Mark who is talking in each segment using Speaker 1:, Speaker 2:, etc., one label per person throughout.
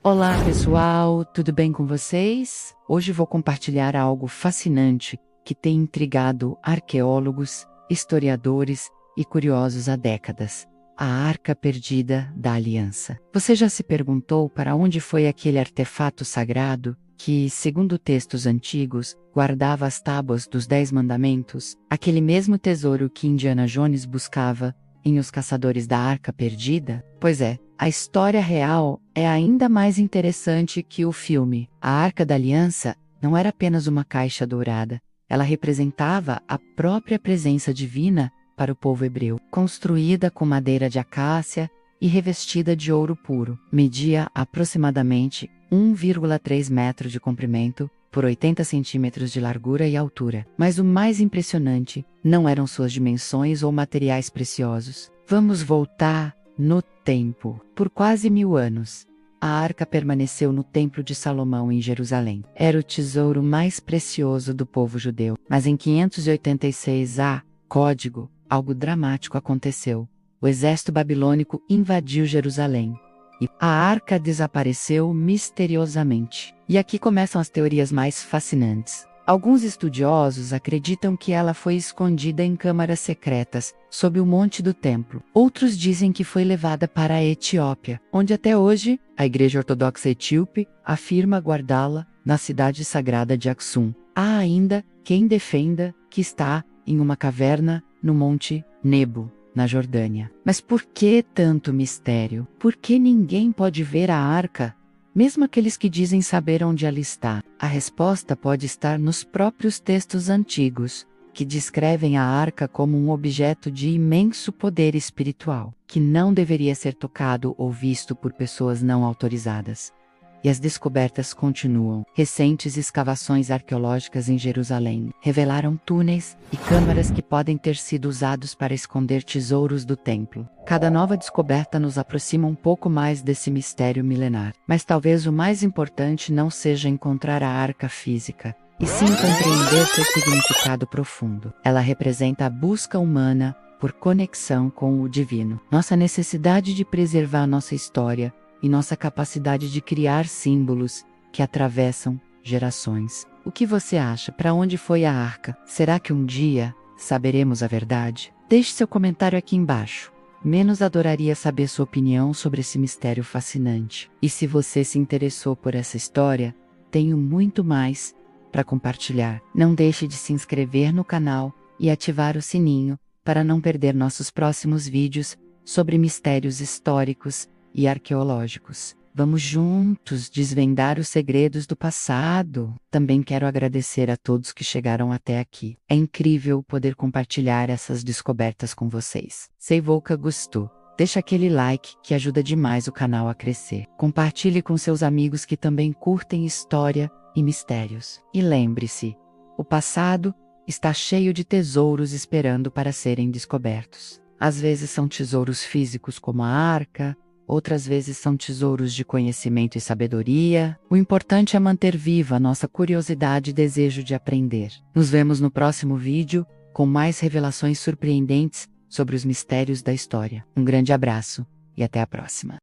Speaker 1: Olá, pessoal, tudo bem com vocês? Hoje vou compartilhar algo fascinante que tem intrigado arqueólogos, historiadores e curiosos há décadas: a Arca Perdida da Aliança. Você já se perguntou para onde foi aquele artefato sagrado que, segundo textos antigos, guardava as tábuas dos 10 Mandamentos, aquele mesmo tesouro que Indiana Jones buscava em Os Caçadores da Arca Perdida? Pois é, a história real é ainda mais interessante que o filme. A Arca da Aliança não era apenas uma caixa dourada, ela representava a própria presença divina para o povo hebreu. Construída com madeira de acácia e revestida de ouro puro, media aproximadamente 1,3 metros de comprimento por 80 centímetros de largura e altura. Mas o mais impressionante não eram suas dimensões ou materiais preciosos. Vamos voltar no tempo. Por quase 1000 anos, a arca permaneceu no Templo de Salomão em Jerusalém. Era o tesouro mais precioso do povo judeu. Mas em 586 código, algo dramático aconteceu. O exército babilônico invadiu Jerusalém e a arca desapareceu misteriosamente. E aqui começam as teorias mais fascinantes. Alguns estudiosos acreditam que ela foi escondida em câmaras secretas, sob o monte do templo. Outros dizem que foi levada para a Etiópia, onde até hoje a Igreja Ortodoxa Etíope afirma guardá-la na cidade sagrada de Aksum. Há ainda quem defenda que está em uma caverna no Monte Nebo, na Jordânia. Mas por que tanto mistério? Por que ninguém pode ver a arca? Mesmo aqueles que dizem saber onde ela está. A resposta pode estar nos próprios textos antigos, que descrevem a arca como um objeto de imenso poder espiritual, que não deveria ser tocado ou visto por pessoas não autorizadas. E as descobertas continuam. Recentes escavações arqueológicas em Jerusalém revelaram túneis e câmaras que podem ter sido usados para esconder tesouros do templo. Cada nova descoberta nos aproxima um pouco mais desse mistério milenar. Mas talvez o mais importante não seja encontrar a arca física, e sim compreender seu significado profundo. Ela representa a busca humana por conexão com o divino. Nossa necessidade de preservar nossa história e nossa capacidade de criar símbolos que atravessam gerações. O que você acha? Para onde foi a arca? Será que um dia saberemos a verdade? Deixe seu comentário aqui embaixo. Menos adoraria saber sua opinião sobre esse mistério fascinante. E se você se interessou por essa história, tenho muito mais para compartilhar. Não deixe de se inscrever no canal e ativar o sininho para não perder nossos próximos vídeos sobre mistérios históricos e arqueológicos. Vamos juntos desvendar os segredos do passado. Também quero agradecer a todos que chegaram até aqui. É incrível poder compartilhar essas descobertas com vocês. Se você gostou, deixa aquele like que ajuda demais o canal a crescer. Compartilhe com seus amigos que também curtem história e mistérios. E lembre-se, o passado está cheio de tesouros esperando para serem descobertos. Às vezes são tesouros físicos como a arca, outras vezes são tesouros de conhecimento e sabedoria. O importante é manter viva a nossa curiosidade e desejo de aprender. Nos vemos no próximo vídeo, com mais revelações surpreendentes sobre os mistérios da história. Um grande abraço e até a próxima.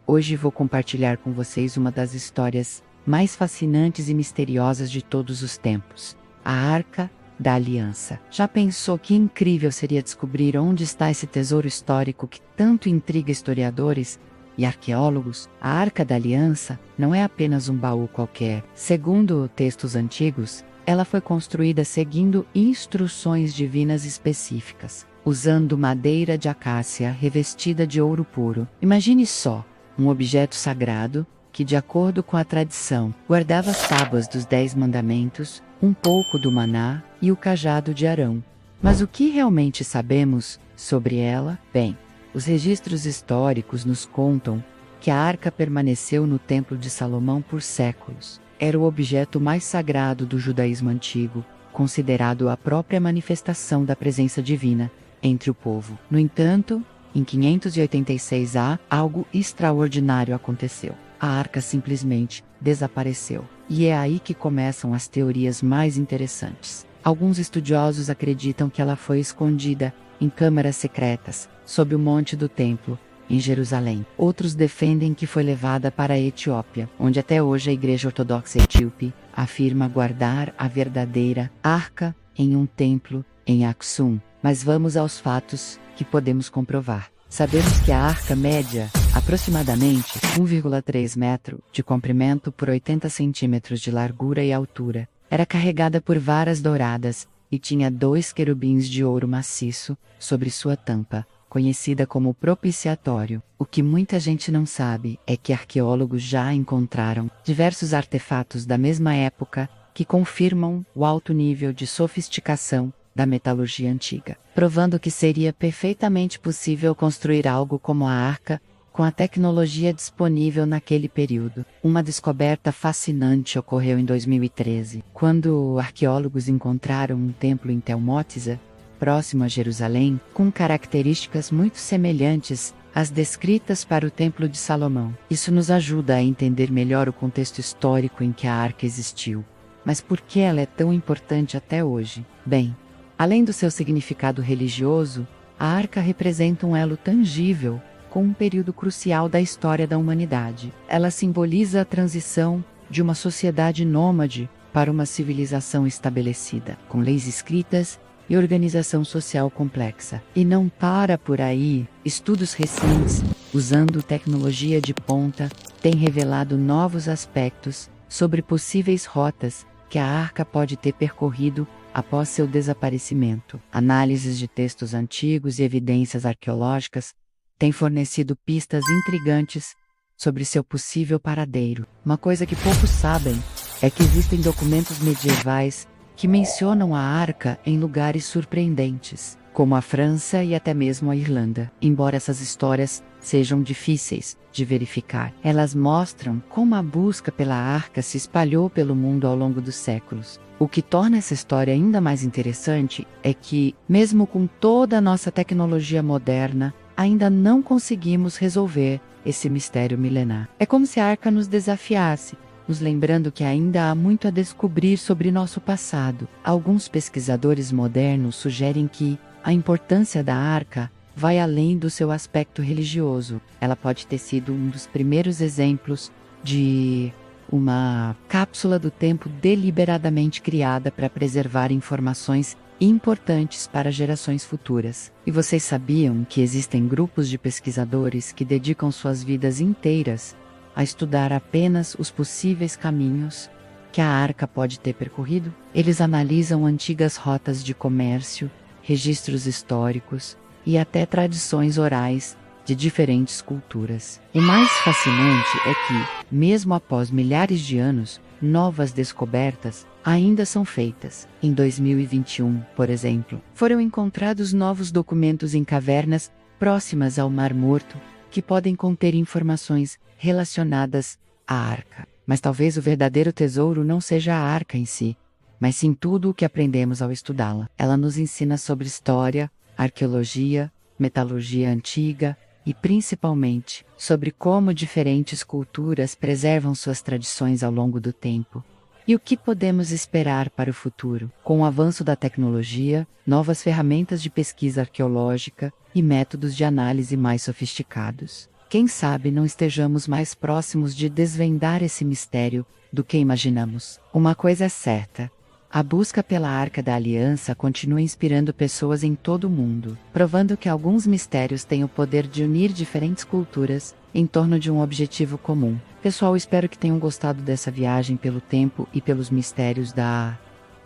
Speaker 1: Hoje vou compartilhar com vocês uma das histórias mais fascinantes e misteriosas de todos os tempos: a Arca da Aliança. Já pensou que incrível seria descobrir onde está esse tesouro histórico que tanto intriga historiadores e arqueólogos? A Arca da Aliança não é apenas um baú qualquer. Segundo textos antigos, ela foi construída seguindo instruções divinas específicas, usando madeira de acácia revestida de ouro puro. Imagine só, um objeto sagrado que, de acordo com a tradição, guardava as tábuas dos 10 mandamentos, um pouco do maná e o cajado de Arão. Mas o que realmente sabemos sobre ela? Bem, os registros históricos nos contam que a arca permaneceu no Templo de Salomão por séculos. Era o objeto mais sagrado do judaísmo antigo, considerado a própria manifestação da presença divina entre o povo. No entanto, em 586 algo extraordinário aconteceu. A arca simplesmente desapareceu. E é aí que começam as teorias mais interessantes. Alguns estudiosos acreditam que ela foi escondida em câmaras secretas, sob o monte do templo, em Jerusalém. Outros defendem que foi levada para a Etiópia, onde até hoje a Igreja Ortodoxa Etíope afirma guardar a verdadeira arca em um templo em Aksum. Mas vamos aos fatos que podemos comprovar. Sabemos que a arca média aproximadamente 1,3 metro de comprimento por 80 centímetros de largura e altura. Era carregada por varas douradas e tinha 2 querubins de ouro maciço sobre sua tampa, conhecida como propiciatório. O que muita gente não sabe é que arqueólogos já encontraram diversos artefatos da mesma época que confirmam o alto nível de sofisticação da metalurgia antiga, provando que seria perfeitamente possível construir algo como a arca com a tecnologia disponível naquele período. Uma descoberta fascinante ocorreu em 2013, quando arqueólogos encontraram um templo em Tel Motza, próximo a Jerusalém, com características muito semelhantes às descritas para o Templo de Salomão. Isso nos ajuda a entender melhor o contexto histórico em que a arca existiu. Mas por que ela é tão importante até hoje? Bem, além do seu significado religioso, a arca representa um elo tangível com um período crucial da história da humanidade. Ela simboliza a transição de uma sociedade nômade para uma civilização estabelecida, com leis escritas e organização social complexa. E não para por aí. Estudos recentes, usando tecnologia de ponta, têm revelado novos aspectos sobre possíveis rotas que a arca pode ter percorrido após seu desaparecimento. Análises de textos antigos e evidências arqueológicas têm fornecido pistas intrigantes sobre seu possível paradeiro. Uma coisa que poucos sabem é que existem documentos medievais que mencionam a arca em lugares surpreendentes, como a França e até mesmo a Irlanda. Embora essas histórias sejam difíceis de verificar, elas mostram como a busca pela arca se espalhou pelo mundo ao longo dos séculos. O que torna essa história ainda mais interessante é que, mesmo com toda a nossa tecnologia moderna, ainda não conseguimos resolver esse mistério milenar. É como se a arca nos desafiasse, nos lembrando que ainda há muito a descobrir sobre nosso passado. Alguns pesquisadores modernos sugerem que a importância da arca vai além do seu aspecto religioso. Ela pode ter sido um dos primeiros exemplos de uma cápsula do tempo deliberadamente criada para preservar informações importantes para gerações futuras. E vocês sabiam que existem grupos de pesquisadores que dedicam suas vidas inteiras a estudar apenas os possíveis caminhos que a arca pode ter percorrido? Eles analisam antigas rotas de comércio, registros históricos e até tradições orais de diferentes culturas. O mais fascinante é que, mesmo após milhares de anos, novas descobertas ainda são feitas. Em 2021, por exemplo, foram encontrados novos documentos em cavernas próximas ao Mar Morto que podem conter informações relacionadas à arca. Mas talvez o verdadeiro tesouro não seja a arca em si, mas sim tudo o que aprendemos ao estudá-la. Ela nos ensina sobre história, arqueologia, metalurgia antiga e, principalmente, sobre como diferentes culturas preservam suas tradições ao longo do tempo. E o que podemos esperar para o futuro? Com o avanço da tecnologia, novas ferramentas de pesquisa arqueológica e métodos de análise mais sofisticados. Quem sabe não estejamos mais próximos de desvendar esse mistério do que imaginamos. Uma coisa é certa: a busca pela Arca da Aliança continua inspirando pessoas em todo o mundo, provando que alguns mistérios têm o poder de unir diferentes culturas em torno de um objetivo comum. Pessoal, espero que tenham gostado dessa viagem pelo tempo e pelos mistérios da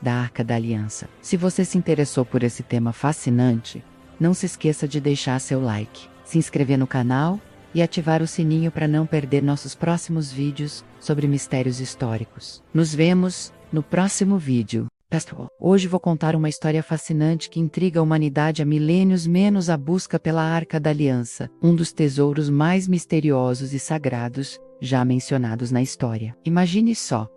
Speaker 1: Arca da Aliança. Se você se interessou por esse tema fascinante, não se esqueça de deixar seu like, se inscrever no canal e ativar o sininho para não perder nossos próximos vídeos sobre mistérios históricos. Nos vemos no próximo vídeo. Pessoal, hoje vou contar uma história fascinante que intriga a humanidade há milênios, menos a busca pela Arca da Aliança, um dos tesouros mais misteriosos e sagrados já mencionados na história. Imagine só,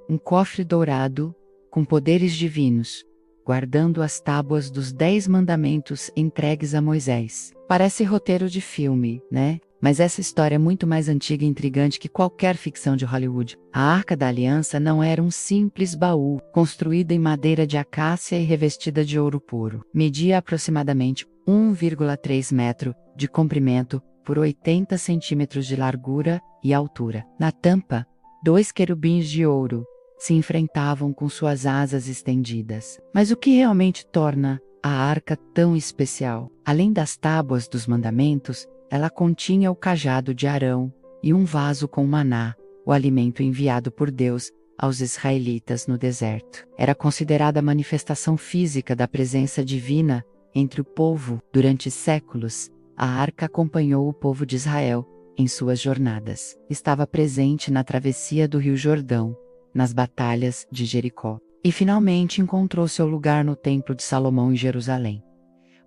Speaker 1: um cofre dourado com poderes divinos, guardando as tábuas dos 10 mandamentos entregues a Moisés. Parece roteiro de filme, né? Mas essa história é muito mais antiga e intrigante que qualquer ficção de Hollywood. A Arca da Aliança não era um simples baú, construída em madeira de acácia e revestida de ouro puro. Media aproximadamente 1,3 metro de comprimento por por 80 centímetros de largura e altura. Na tampa, 2 querubins de ouro se enfrentavam com suas asas estendidas. Mas o que realmente torna a arca tão especial? Além das tábuas dos mandamentos, ela continha o cajado de Arão e um vaso com maná, o alimento enviado por Deus aos israelitas no deserto. Era considerada a manifestação física da presença divina entre o povo. Durante séculos, a arca acompanhou o povo de Israel em suas jornadas. Estava presente na travessia do Rio Jordão, nas batalhas de Jericó, e finalmente encontrou seu lugar no Templo de Salomão em Jerusalém.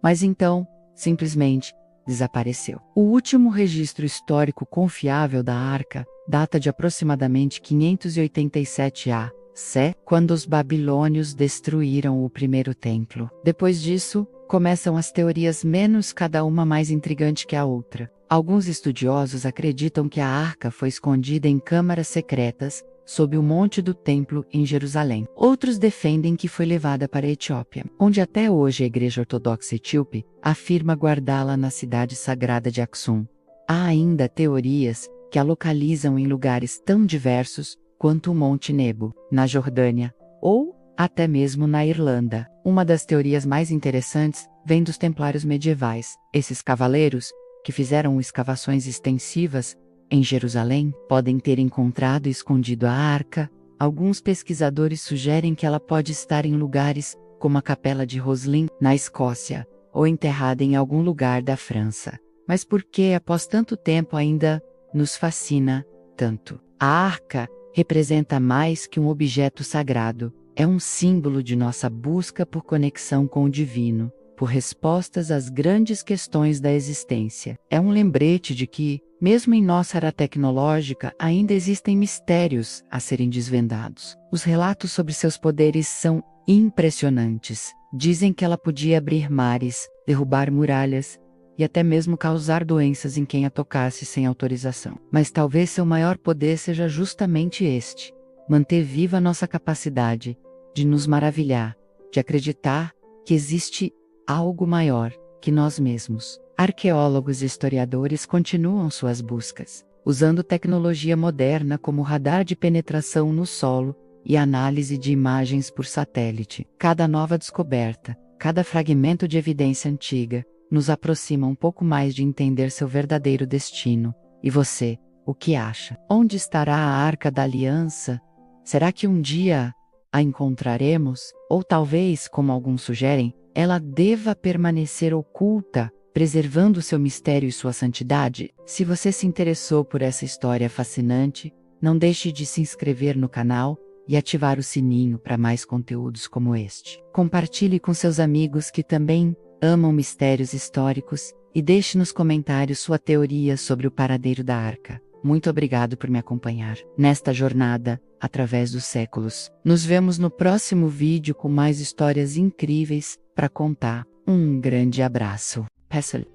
Speaker 1: Mas então, simplesmente, desapareceu. O último registro histórico confiável da arca data de aproximadamente 587 a.C., quando os babilônios destruíram o primeiro templo. Depois disso, começam as teorias, menos cada uma mais intrigante que a outra. Alguns estudiosos acreditam que a arca foi escondida em câmaras secretas sob o monte do templo em Jerusalém. Outros defendem que foi levada para a Etiópia, onde até hoje a Igreja Ortodoxa Etíope afirma guardá-la na cidade sagrada de Aksum. Há ainda teorias que a localizam em lugares tão diversos quanto o Monte Nebo, na Jordânia, ou até mesmo na Irlanda. Uma das teorias mais interessantes vem dos templários medievais. Esses cavaleiros, que fizeram escavações extensivas em Jerusalém, podem ter encontrado e escondido a arca. Alguns pesquisadores sugerem que ela pode estar em lugares como a Capela de Roslin, na Escócia, ou enterrada em algum lugar da França. Mas por que, após tanto tempo, ainda nos fascina tanto? A arca representa mais que um objeto sagrado. É um símbolo de nossa busca por conexão com o divino, por respostas às grandes questões da existência. É um lembrete de que, mesmo em nossa era tecnológica, ainda existem mistérios a serem desvendados. Os relatos sobre seus poderes são impressionantes. Dizem que ela podia abrir mares, derrubar muralhas e até mesmo causar doenças em quem a tocasse sem autorização. Mas talvez seu maior poder seja justamente este: manter viva nossa capacidade de nos maravilhar, de acreditar que existe algo maior que nós mesmos. Arqueólogos e historiadores continuam suas buscas, usando tecnologia moderna como radar de penetração no solo e análise de imagens por satélite. Cada nova descoberta, cada fragmento de evidência antiga, nos aproxima um pouco mais de entender seu verdadeiro destino. E você, o que acha? Onde estará a Arca da Aliança? Será que um dia a encontraremos? Ou talvez, como alguns sugerem, ela deva permanecer oculta, preservando seu mistério e sua santidade? Se você se interessou por essa história fascinante, não deixe de se inscrever no canal e ativar o sininho para mais conteúdos como este. Compartilhe com seus amigos que também amam mistérios históricos e deixe nos comentários sua teoria sobre o paradeiro da arca. Muito obrigado por me acompanhar nesta jornada através dos séculos. Nos vemos no próximo vídeo com mais histórias incríveis para contar. Um grande abraço.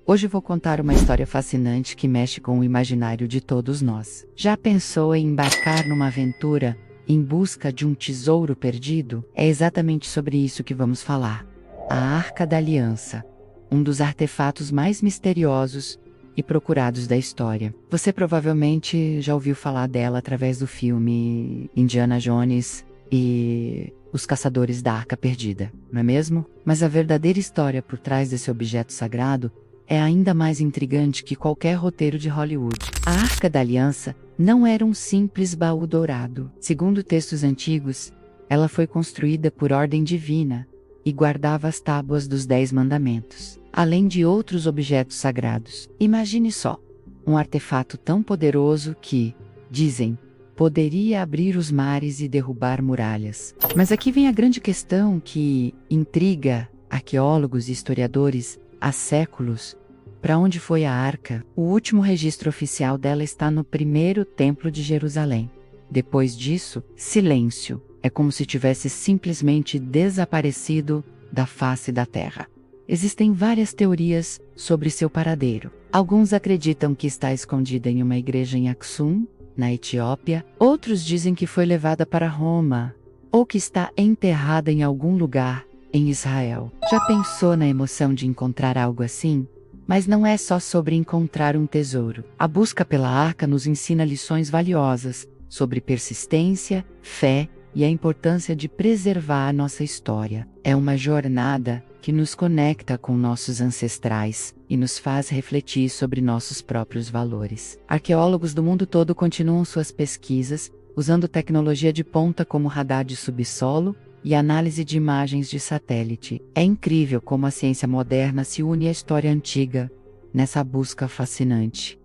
Speaker 1: Hoje vou contar uma história fascinante que mexe com o imaginário de todos nós. Já pensou em embarcar numa aventura em busca de um tesouro perdido? É exatamente sobre isso que vamos falar. A Arca da Aliança, um dos artefatos mais misteriosos e procurados da história. Você provavelmente já ouviu falar dela através do filme Indiana Jones e Os Caçadores da Arca Perdida, não é mesmo? Mas a verdadeira história por trás desse objeto sagrado é ainda mais intrigante que qualquer roteiro de Hollywood. A Arca da Aliança não era um simples baú dourado. Segundo textos antigos, ela foi construída por ordem divina e guardava as tábuas dos 10 mandamentos, além de outros objetos sagrados. Imagine só, um artefato tão poderoso que, dizem, poderia abrir os mares e derrubar muralhas. Mas aqui vem a grande questão que intriga arqueólogos e historiadores há séculos. Para onde foi a arca? O último registro oficial dela está no primeiro templo de Jerusalém. Depois disso, silêncio. É como se tivesse simplesmente desaparecido da face da terra. Existem várias teorias sobre seu paradeiro. Alguns acreditam que está escondida em uma igreja em Aksum, na Etiópia. Outros dizem que foi levada para Roma, ou que está enterrada em algum lugar em Israel. Já pensou na emoção de encontrar algo assim? Mas não é só sobre encontrar um tesouro. A busca pela arca nos ensina lições valiosas sobre persistência, fé e a importância de preservar a nossa história. É uma jornada que nos conecta com nossos ancestrais e nos faz refletir sobre nossos próprios valores. Arqueólogos do mundo todo continuam suas pesquisas, usando tecnologia de ponta como radar de subsolo e análise de imagens de satélite. É incrível como a ciência moderna se une à história antiga, nessa busca fascinante.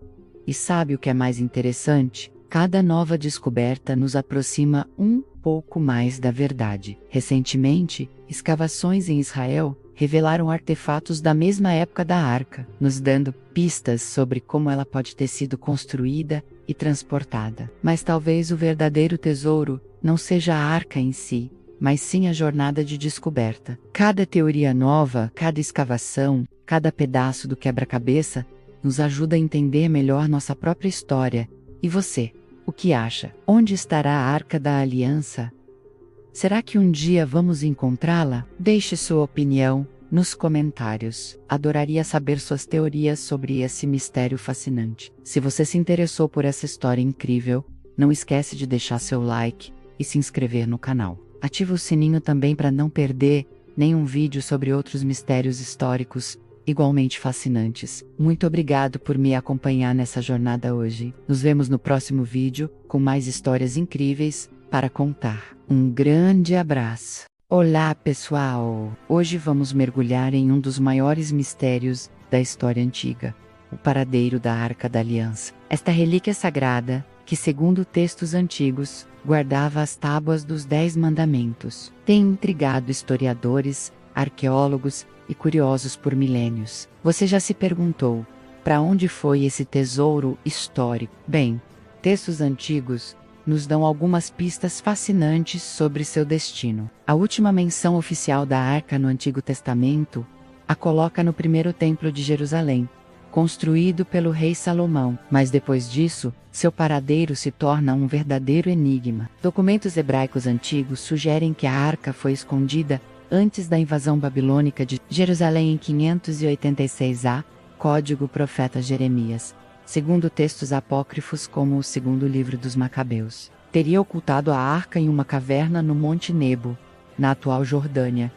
Speaker 1: E sabe o que é mais interessante? Cada nova descoberta nos aproxima um pouco mais da verdade. Recentemente, escavações em Israel revelaram artefatos da mesma época da arca, nos dando pistas sobre como ela pode ter sido construída e transportada. Mas talvez o verdadeiro tesouro não seja a arca em si, mas sim a jornada de descoberta. Cada teoria nova, cada escavação, cada pedaço do quebra-cabeça nos ajuda a entender melhor nossa própria história. E você, o que acha? Onde estará a Arca da Aliança? Será que um dia vamos encontrá-la? Deixe sua opinião nos comentários. Adoraria saber suas teorias sobre esse mistério fascinante. Se você se interessou por essa história incrível, não esquece de deixar seu like e se inscrever no canal. Ative o sininho também para não perder nenhum vídeo sobre outros mistérios históricos igualmente fascinantes. Muito obrigado por me acompanhar nessa jornada hoje. Nos vemos no próximo vídeo, com mais histórias incríveis para contar. Um grande abraço. Olá, pessoal! Hoje vamos mergulhar em um dos maiores mistérios da história antiga, o paradeiro da Arca da Aliança. Esta relíquia sagrada, que segundo textos antigos, guardava as tábuas dos 10 mandamentos, tem intrigado historiadores, arqueólogos e curiosos por milênios. Você já se perguntou, para onde foi esse tesouro histórico? Bem, textos antigos nos dão algumas pistas fascinantes sobre seu destino. A última menção oficial da arca no Antigo Testamento a coloca no primeiro templo de Jerusalém, construído pelo rei Salomão, mas depois disso, seu paradeiro se torna um verdadeiro enigma. Documentos hebraicos antigos sugerem que a arca foi escondida antes da invasão babilônica de Jerusalém em 586 a. Código Profeta Jeremias, segundo textos apócrifos como o segundo livro dos Macabeus. Teria ocultado a arca em uma caverna no Monte Nebo, na atual Jordânia.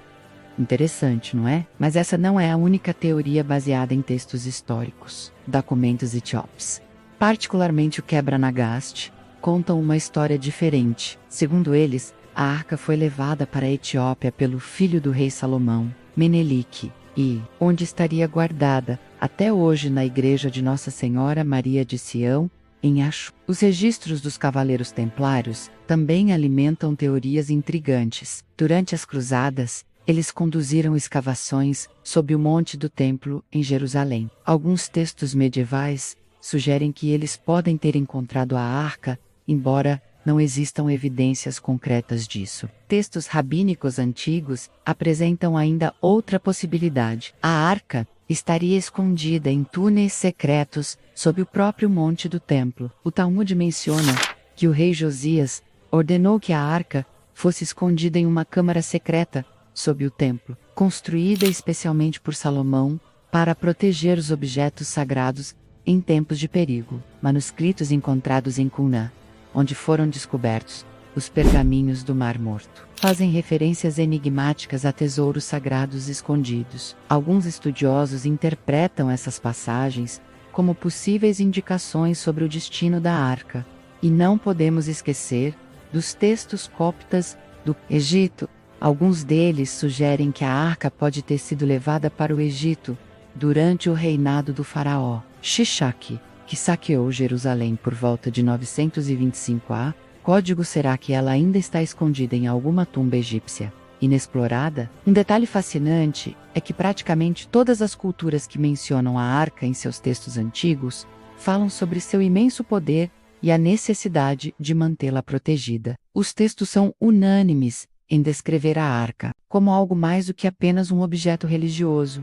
Speaker 1: Interessante, não é? Mas essa não é a única teoria baseada em textos históricos. Documentos etíopes, particularmente o Quebra-Nagast, contam uma história diferente. Segundo eles, a arca foi levada para a Etiópia pelo filho do rei Salomão, Menelik, e onde estaria guardada, até hoje na igreja de Nossa Senhora Maria de Sião, em Acho. Os registros dos Cavaleiros Templários também alimentam teorias intrigantes. Durante as Cruzadas, eles conduziram escavações sob o Monte do Templo, em Jerusalém. Alguns textos medievais sugerem que eles podem ter encontrado a arca, embora não existam evidências concretas disso. Textos rabínicos antigos apresentam ainda outra possibilidade. A arca estaria escondida em túneis secretos sob o próprio Monte do Templo. O Talmud menciona que o rei Josias ordenou que a arca fosse escondida em uma câmara secreta sob o templo, construída especialmente por Salomão para proteger os objetos sagrados em tempos de perigo. Manuscritos encontrados em Qumran, onde foram descobertos os pergaminhos do Mar Morto, fazem referências enigmáticas a tesouros sagrados escondidos. Alguns estudiosos interpretam essas passagens como possíveis indicações sobre o destino da arca. E não podemos esquecer dos textos coptas do Egito. Alguns deles sugerem que a arca pode ter sido levada para o Egito durante o reinado do faraó Shishaki, que saqueou Jerusalém por volta de 925 a. Código será que ela ainda está escondida em alguma tumba egípcia inexplorada? Um detalhe fascinante é que praticamente todas as culturas que mencionam a arca em seus textos antigos falam sobre seu imenso poder e a necessidade de mantê-la protegida. Os textos são unânimes em descrever a arca como algo mais do que apenas um objeto religioso.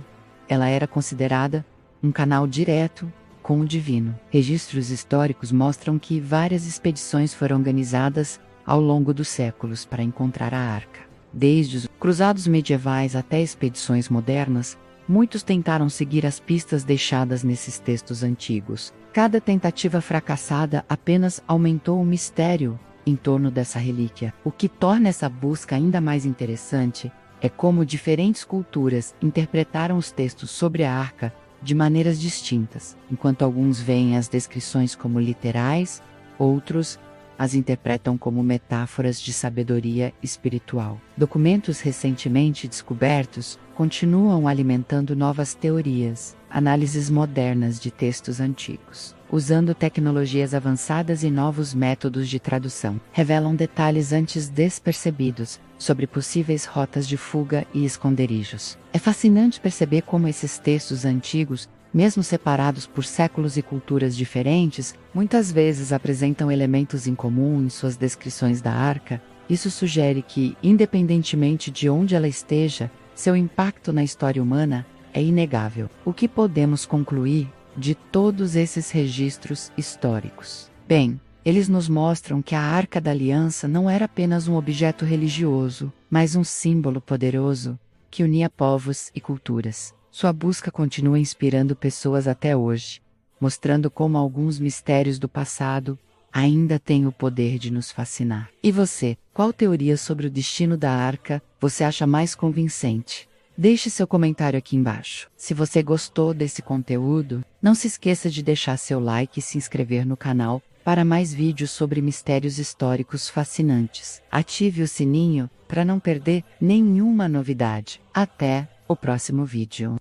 Speaker 1: Ela era considerada um canal direto com o divino. Registros históricos mostram que várias expedições foram organizadas ao longo dos séculos para encontrar a arca. Desde os cruzados medievais até expedições modernas, Muitos tentaram seguir as pistas deixadas nesses textos antigos. Cada tentativa fracassada apenas aumentou o mistério em torno dessa relíquia. O que torna essa busca ainda mais interessante é como diferentes culturas interpretaram os textos sobre a arca de maneiras distintas. Enquanto alguns veem as descrições como literais, outros as interpretam como metáforas de sabedoria espiritual. Documentos recentemente descobertos continuam alimentando novas teorias, análises modernas de textos antigos, usando tecnologias avançadas e novos métodos de tradução, revelam detalhes antes despercebidos sobre possíveis rotas de fuga e esconderijos. É fascinante perceber como esses textos antigos, mesmo separados por séculos e culturas diferentes, muitas vezes apresentam elementos em comum em suas descrições da arca. Isso sugere que, independentemente de onde ela esteja, seu impacto na história humana é inegável. O que podemos concluir de todos esses registros históricos? Bem, eles nos mostram que a Arca da Aliança não era apenas um objeto religioso, mas um símbolo poderoso que unia povos e culturas. Sua busca continua inspirando pessoas até hoje, mostrando como alguns mistérios do passado ainda têm o poder de nos fascinar. E você, qual teoria sobre o destino da arca você acha mais convincente? Deixe seu comentário aqui embaixo. Se você gostou desse conteúdo, não se esqueça de deixar seu like e se inscrever no canal para mais vídeos sobre mistérios históricos fascinantes. Ative o sininho para não perder nenhuma novidade. Até o próximo vídeo.